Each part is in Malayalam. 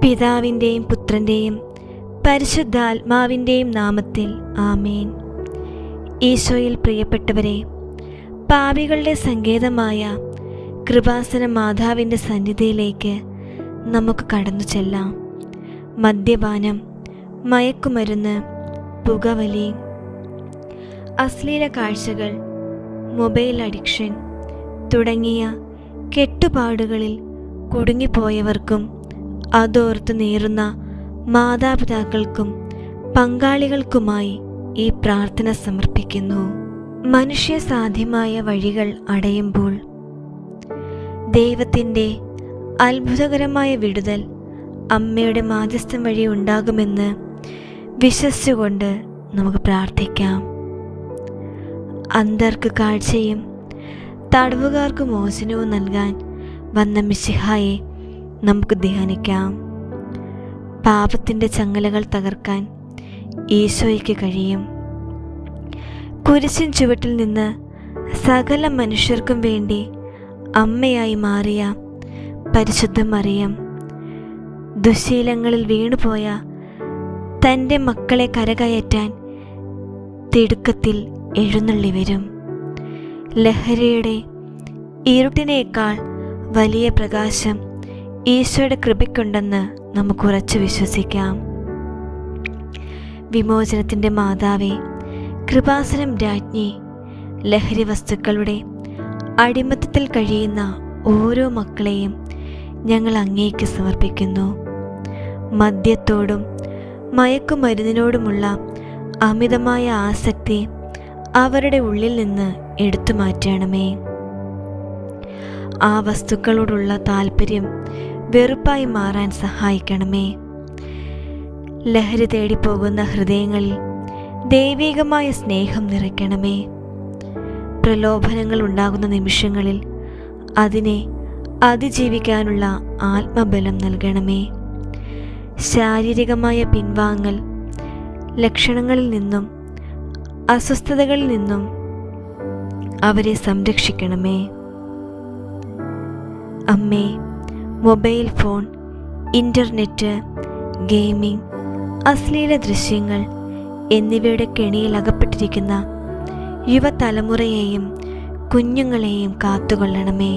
പിതാവിൻ്റെയും പുത്രൻ്റെയും പരിശുദ്ധാത്മാവിൻ്റെയും നാമത്തിൽ ആമേൻ. ഈശോയിൽ പ്രിയപ്പെട്ടവരെ, പാപികളുടെ സങ്കേതമായ കൃപാസന മാതാവിൻ്റെ സന്നിധിയിലേക്ക് നമുക്ക് കടന്നു ചെല്ലാം. മദ്യപാനം, മയക്കുമരുന്ന്, പുകവലി, അശ്ലീല കാഴ്ചകൾ, മൊബൈൽ അഡിക്ഷൻ തുടങ്ങിയ കെട്ടുപാടുകളിൽ കുടുങ്ങിപ്പോയവർക്കും അതോർത്ത് നേരുന്ന മാതാപിതാക്കൾക്കും പങ്കാളികൾക്കുമായി ഈ പ്രാർത്ഥന സമർപ്പിക്കുന്നു. മനുഷ്യ സാധ്യമായ വഴികൾ അടയുമ്പോൾ ദൈവത്തിൻ്റെ അത്ഭുതകരമായ വിടുതൽ അമ്മയുടെ മാധ്യസ്ഥം വഴി ഉണ്ടാകുമെന്ന് വിശ്വസിച്ചുകൊണ്ട് നമുക്ക് പ്രാർത്ഥിക്കാം. അന്ധർക്ക് കാഴ്ചയും തടവുകാർക്ക് മോചനവും നൽകാൻ വന്ന മിശിഹായെ നമുക്ക് ധ്യാനിക്കാം. പാപത്തിൻ്റെ ചങ്ങലകൾ തകർക്കാൻ ഈശോയ്ക്ക് കഴിയും. കുരിശിൻ ചുവട്ടിൽ നിന്ന് സകല മനുഷ്യർക്കും വേണ്ടി അമ്മയായി മാറിയ പരിശുദ്ധ മറിയം ദുശീലങ്ങളിൽ വീണുപോയ തൻ്റെ മക്കളെ കരകയറ്റാൻ തിടുക്കത്തിൽ എഴുന്നള്ളി വരും. ലഹരിയുടെ ഇരുട്ടിനേക്കാൾ വലിയ പ്രകാശം ഈശോയുടെ കൃപയ്ക്കുണ്ടെന്ന് നമുക്ക് ഉറച്ചു വിശ്വസിക്കാം. വിമോചനത്തിൻ്റെ മാതാവേ, കൃപാസനം രാജ്ഞി, ലഹരി വസ്തുക്കളുടെ അടിമത്തത്തിൽ കഴിയുന്ന ഓരോ മക്കളെയും ഞങ്ങൾ അങ്ങേക്ക് സമർപ്പിക്കുന്നു. മദ്യത്തോടും മയക്കുമരുന്നിനോടുമുള്ള അമിതമായ ആസക്തി അവരുടെ ഉള്ളിൽ നിന്ന് എടുത്തു മാറ്റണമേ. ആ വസ്തുക്കളോടുള്ള താല്പര്യം വെറുപ്പായി മാറാൻ സഹായിക്കണമേ. ലഹരി തേടിപ്പോകുന്ന ഹൃദയങ്ങളിൽ ദൈവികമായ സ്നേഹം നിറയ്ക്കണമേ. പ്രലോഭനങ്ങൾ ഉണ്ടാകുന്ന നിമിഷങ്ങളിൽ അതിനെ അതിജീവിക്കാനുള്ള ആത്മബലം നൽകണമേ. ശാരീരികമായ പിൻവാങ്ങൽ ലക്ഷണങ്ങളിൽ നിന്നും അസ്വസ്ഥതകളിൽ നിന്നും അവരെ സംരക്ഷിക്കണമേ. അമ്മേ, മൊബൈൽ ഫോൺ, ഇൻ്റർനെറ്റ്, ഗെയിമിംഗ്, അശ്ലീല ദൃശ്യങ്ങൾ എന്നിവയുടെ കെണിയിൽ അകപ്പെട്ടിരിക്കുന്ന യുവതലമുറയെയും കുഞ്ഞുങ്ങളെയും കാത്തുകൊള്ളണമേ.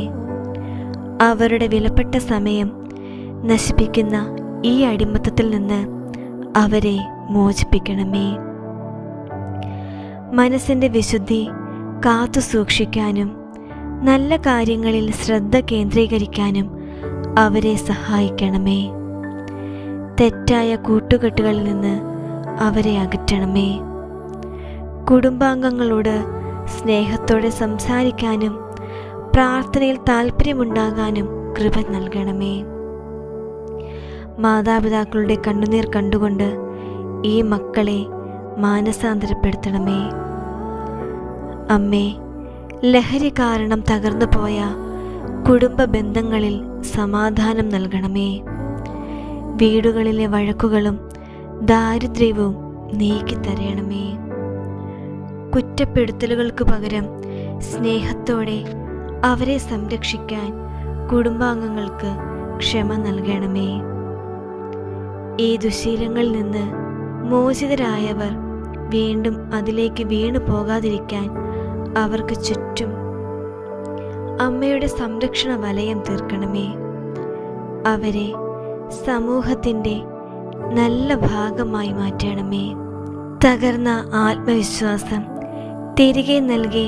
അവരുടെ വിലപ്പെട്ട സമയം നശിപ്പിക്കുന്ന ഈ അടിമത്തത്തിൽ നിന്ന് അവരെ മോചിപ്പിക്കണമേ. മനസ്സിൻ്റെ വിശുദ്ധി കാത്തു സൂക്ഷിക്കാനും നല്ല കാര്യങ്ങളിൽ ശ്രദ്ധ കേന്ദ്രീകരിക്കാനും അവരെ സഹായിക്കണമേ. തെറ്റായ കൂട്ടുകെട്ടുകളിൽ നിന്ന് അവരെ അകറ്റണമേ. കുടുംബാംഗങ്ങളോട് സ്നേഹത്തോടെ സംസാരിക്കാനും പ്രാർത്ഥനയിൽ താല്പര്യമുണ്ടാകാനും കൃപ നൽകണമേ. മാതാപിതാക്കളുടെ കണ്ണുനീർ കണ്ടുകൊണ്ട് ഈ മക്കളെ മാനസാന്തരപ്പെടുത്തണമേ. അമ്മേ, ലഹരി കാരണം തകർന്നു പോയ കുടുംബ ബന്ധങ്ങളിൽ സമാധാനം നൽകണമേ. വീടുകളിലെ വഴക്കുകളും ദാരിദ്ര്യവും നീക്കിത്തരയണമേ. കുറ്റപ്പെടുത്തലുകൾക്ക് പകരം സ്നേഹത്തോടെ അവരെ സംരക്ഷിക്കാൻ കുടുംബാംഗങ്ങൾക്ക് ക്ഷമ നൽകണമേ. ഈ ദുശീലങ്ങളിൽ നിന്ന് മോചിതരായവർ വീണ്ടും അതിലേക്ക് വീണു പോകാതിരിക്കാൻ അവർക്ക് ചുറ്റും അമ്മയുടെ സംരക്ഷണ വലയം തീർക്കണമേ. അവരെ സമൂഹത്തിൻ്റെ നല്ല ഭാഗമായി മാറ്റണമേ. തകർന്ന ആത്മവിശ്വാസം തിരികെ നൽകി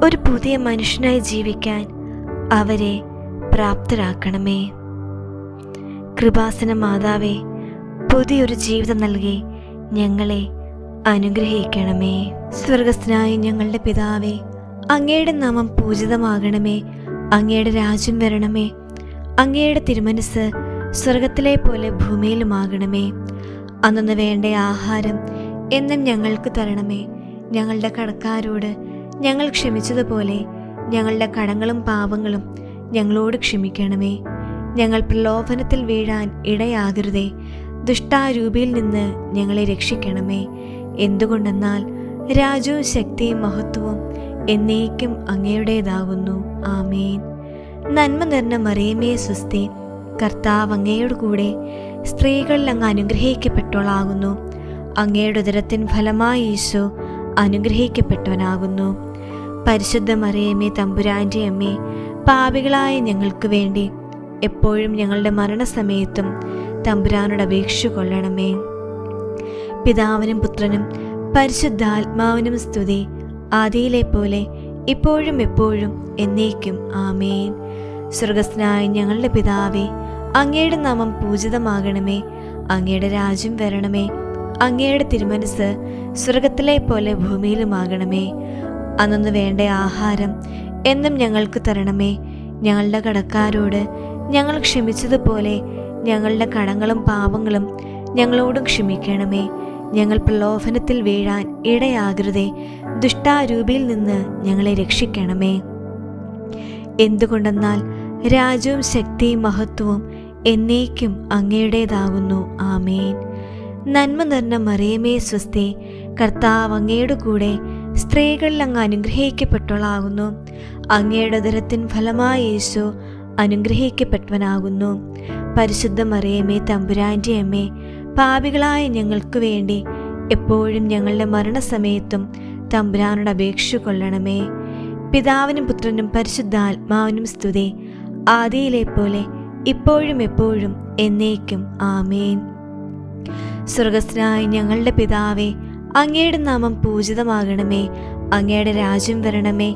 ഒരു പുതിയ മനുഷ്യനായി ജീവിക്കാൻ അവരെ പ്രാപ്തരാക്കണമേ. കൃപാസന മാതാവേ, പുതിയൊരു ജീവിതം നൽകി ഞങ്ങളെ അനുഗ്രഹിക്കണമേ. സ്വർഗസ്ഥനായ ഞങ്ങളുടെ പിതാവേ, അങ്ങയുടെ നാമം പൂജിതമാകണമേ. അങ്ങയുടെ രാജ്യം വരണമേ. അങ്ങയുടെ തിരുമനസ് സ്വർഗത്തിലെ പോലെ ഭൂമിയിലുമാകണമേ. അന്നു വേണ്ട ആഹാരം എന്നും ഞങ്ങൾക്ക് തരണമേ. ഞങ്ങളുടെ കടക്കാരോട് ഞങ്ങൾ ക്ഷമിച്ചതുപോലെ ഞങ്ങളുടെ കടങ്ങളും പാപങ്ങളും ഞങ്ങളോട് ക്ഷമിക്കണമേ. ഞങ്ങൾ പ്രലോഭനത്തിൽ വീഴാൻ ഇടയാകരുതേ. ദുഷ്ടാരൂപിയിൽ നിന്ന് ഞങ്ങളെ രക്ഷിക്കണമേ. എന്തുകൊണ്ടെന്നാൽ രാജ്യവും ശക്തിയും മഹത്വവും എന്നേക്കും അങ്ങയുടേതാകുന്നു. ആമേൻ. നന്മ നിറഞ്ഞ മറിയമേ സ്വസ്തി, കർത്താവ് അങ്ങയോട് കൂടെ സ്ത്രീകളിൽ അങ്ങ് അനുഗ്രഹിക്കപ്പെട്ടവളാകുന്നു. അങ്ങയുടെ ഉദരത്തിൻ ഫലമായി ഈശോ അനുഗ്രഹിക്കപ്പെട്ടവനാകുന്നു. പരിശുദ്ധ മറിയമേ, തമ്പുരാൻ്റെ അമ്മേ, പാപികളായ ഞങ്ങൾക്ക് വേണ്ടി എപ്പോഴും ഞങ്ങളുടെ മരണസമയത്തും തമ്പുരാനോട് അപേക്ഷ കൊള്ളണമേ. പിതാവിനും പുത്രനും പരിശുദ്ധാത്മാവിനും സ്തുതി, ആദിയിലെ പോലെ ഇപ്പോഴും എപ്പോഴും എന്നേക്കും ആമേൻ. സ്വർഗസ്ഥനായ ഞങ്ങളുടെ പിതാവേ, അങ്ങയുടെ നാമം പൂജിതമാകണമേ. അങ്ങയുടെ രാജ്യം വരണമേ. അങ്ങയുടെ തിരുമനസ് സ്വർഗത്തിലെ പോലെ ഭൂമിയിലുമാകണമേ. അന്നു വേണ്ട ആഹാരം എന്നും ഞങ്ങൾക്ക് തരണമേ. ഞങ്ങളുടെ കടക്കാരോട് ഞങ്ങൾ ക്ഷമിച്ചതുപോലെ ഞങ്ങളുടെ കടങ്ങളും പാപങ്ങളും ഞങ്ങളോടും ക്ഷമിക്കണമേ. ഞങ്ങൾ പ്രലോഭനത്തിൽ വീഴാൻ ഇടയാകരുതേ. ദുഷ്ടാരൂപിയിൽ നിന്ന് ഞങ്ങളെ രക്ഷിക്കണമേ. എന്തുകൊണ്ടെന്നാൽ രാജ്യവും ശക്തിയും മഹത്വവും എന്നേക്കും അങ്ങയുടേതാകുന്നു. ആമേൻ. നന്മ നിറഞ്ഞ മറിയമേ സ്വസ്തി, കർത്താവ് അങ്ങയുടെ കൂടെ സ്ത്രീകളിൽ അങ്ങ് അനുഗ്രഹിക്കപ്പെട്ടവളാകുന്നു. അങ്ങയുടെ ഉദരത്തിൻ ഫലമായി യേശു അനുഗ്രഹിക്കപ്പെട്ടവനാകുന്നു. പരിശുദ്ധ മറിയമേ, തമ്പുരാൻ്റെ അമ്മേ, പാപികളായ ഞങ്ങൾക്ക് വേണ്ടി എപ്പോഴും ഞങ്ങളുടെ മരണസമയത്തും തമ്പുരാനോട് അപേക്ഷ കൊള്ളണമേ. പിതാവിനും പുത്രനും പരിശുദ്ധാത്മാവിനും സ്തുതി, ആദിയിലെ പോലെ ഇപ്പോഴും എപ്പോഴും എന്നേക്കും ആമേൻ. സ്വർഗസ്ഥനായ ഞങ്ങളുടെ പിതാവേ, അങ്ങയുടെ നാമം പൂജിതമാകണമേ. അങ്ങയുടെ രാജ്യം വരണമേ.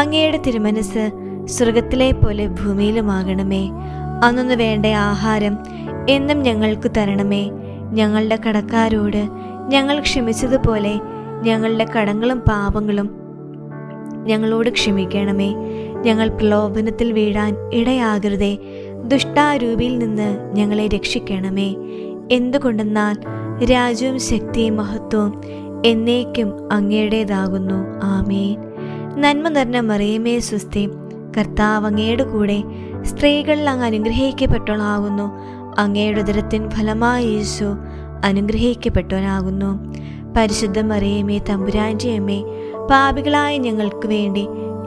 അങ്ങയുടെ തിരുമനസ് സ്വർഗത്തിലെ പോലെ ഭൂമിയിലുമാകണമേ. അന്നു വേണ്ട ആഹാരം എന്നും ഞങ്ങൾക്ക് തരണമേ. ഞങ്ങളുടെ കടക്കാരോട് ഞങ്ങൾ ക്ഷമിച്ചതുപോലെ ഞങ്ങളുടെ കടങ്ങളും പാപങ്ങളും ഞങ്ങളോട് ക്ഷമിക്കണമേ. ഞങ്ങൾ പ്രലോഭനത്തിൽ വീഴാൻ ഇടയാകരുതേ. ദുഷ്ടാരൂപിയിൽ നിന്ന് ഞങ്ങളെ രക്ഷിക്കണമേ. എന്തുകൊണ്ടെന്നാൽ രാജ്യവും ശക്തിയും മഹത്വവും എന്നേക്കും അങ്ങയുടേതാകുന്നു. ആമേൻ. നന്മ നിറഞ്ഞ മറിയമേ സ്വസ്തി, കർത്താവ് അങ്ങയുടെ കൂടെ സ്ത്രീകളിൽ അങ്ങ് അനുഗ്രഹിക്കപ്പെട്ടവളാകുന്നു. അങ്ങയുടെ ഉദരത്തിൻ ഫലമായി യേശു അനുഗ്രഹിക്കപ്പെട്ടവനാകുന്നു. പരിശുദ്ധ മറിയമേ, തമ്പുരാൻ്റെ അമ്മേ, പാപികളായ ഞങ്ങൾക്ക് വേണ്ടി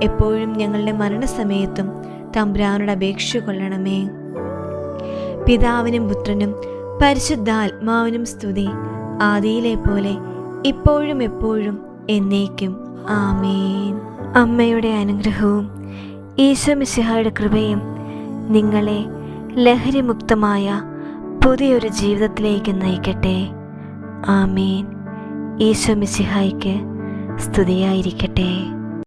എപ്പോഴും ഞങ്ങളുടെ മരണസമയത്തും തമ്പുരാനോട് അപേക്ഷ കൊള്ളണമേ. പിതാവിനും പുത്രനും പരിശുദ്ധാത്മാവിനും സ്തുതി, ആദിയിലെ പോലെ ഇപ്പോഴും എപ്പോഴും എന്നേക്കും ആമേൻ. അമ്മയുടെ അനുഗ്രഹവും ഈശോ മിശിഹായുടെ കൃപയും നിങ്ങളെ ലഹരിമുക്തമായ പുതിയൊരു ജീവിതത്തിലേക്ക് നയിക്കട്ടെ. ആമേൻ. ഈശോ മിശിഹായ്ക്ക് സ്തുതിയായിരിക്കട്ടെ.